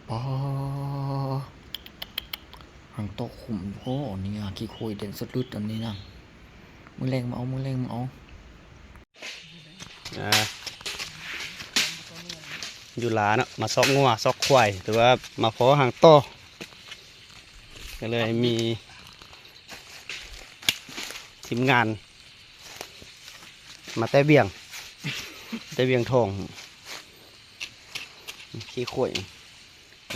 ปอหางโตขุมโอ้นี่อ่ะขี้คุยเด่นสุดลึดอันนี้นะมือแรงมาเอามือแรงมาเอาอยู่หลาเนาะมาซอกงัวซอกควายหรือว่ามาเพาะหางโตก็เลยมีทีมงานมาแต่เบียงทองขี้ข่วย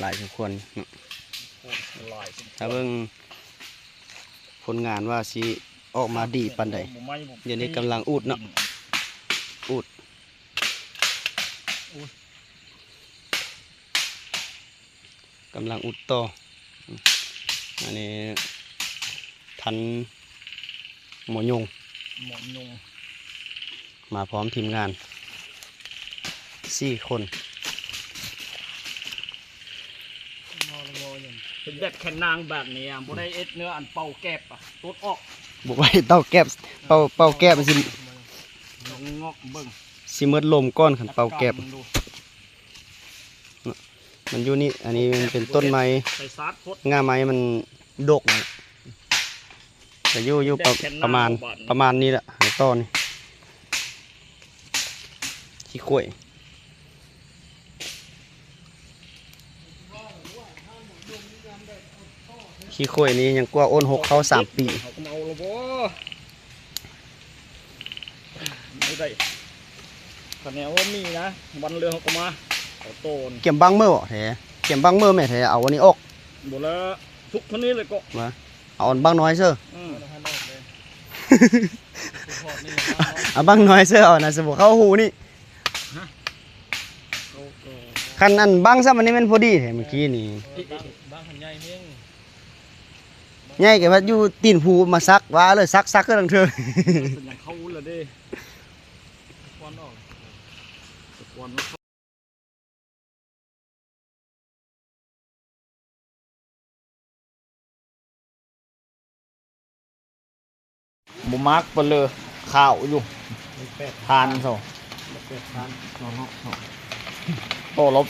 หลายทุกคนถ้าเบิ่งผลงานว่าสิออกมาดีปานใดเดี๋ยวนี้กำลังอูดเนาะอูดกำลังอุดต่ออันนี้ทันหมอยงมาพร้อมทีมงาน4 คนเป็นแบบแค่นางแบบนี้อ่ะบ่ได้เอ็ดเนื้ออันเป่าแก็บอ่ะตดออก บุกไว้เต้าแก้บเป่าแก้บมันสิ งอกเบิ่ง สิมืดลมก้อนขันเป่าแก้บมันอยู่นี่อันนี้มันเป็นต้นไม้ ใส่ซาดพด ง่าไม้มันดกแต่อยู่ประมาณนี้แหละในต้นขี้ข่วยขี้ข่วยนี้ยังกว่าอ้น6เข้า3 ปี เขาก็มาเอาละบ่ไม่ได้คะแนนว่ามีนะวันเรือเขาก็มาเอาโตน เก็บบังเมื่อบ่แท้เก็บบังเมื่อแม่แท้เอาวันนี้ออก บ่ละทุกคนนี้เลยก็ มาเอาอันบังน้อยเสื้อ เอาบังน้อยเสื้อเอานะสมมุติเข้าหูนี่คันอันบังซะมันนี่มันพอดีแท้เมื่อกี้นี่ บ้านขันใหญ่เฮง ใหญ่แกว่าอยู่ตีนผูมาซักว่าเลยซักก็ดังเถอะ เป็นอย่างเขาเลยเด้ควันออกควันบุมักไปเลยข่าวอยู่ทานสองโตลบ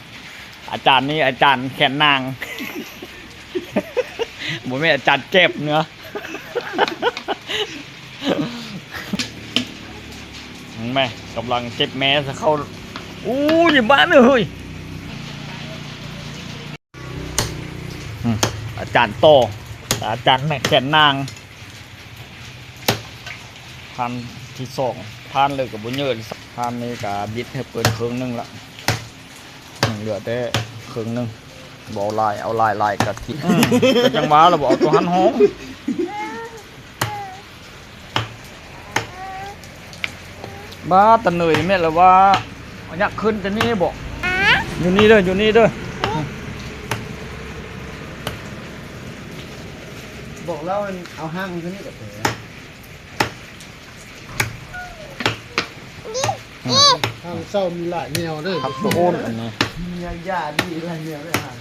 2อาจารย์นี่อาจารย์แขนนางบุไม่อาจารย์เก็บเนื้อแม่กำลังเจ็บแม่จะเข้าอู้ยบ้านเลยอาจารย์โตอาจารย์แขนนางพันที่2พันเลยกับบุญเยินพันนี้กับบิดให้เปิดเครื่องนึงละเหลือแต่เครื่องนึงบอกลายเอาลายกะทิแต่จังหวะเราบอกเอาตัวหันห้องบ้าตะเหนื่อยแม่เลยว่าอยากขึ้นแต่นี่บอกอยู่นี่เด้อบอกแล้วมันเอาห้างมันนี่กับเถอะห้างเศร้ามีหลายแนวเด้อ ขับตัวโอนอันนี้ มียาดีหลายแนวด้วยห่าง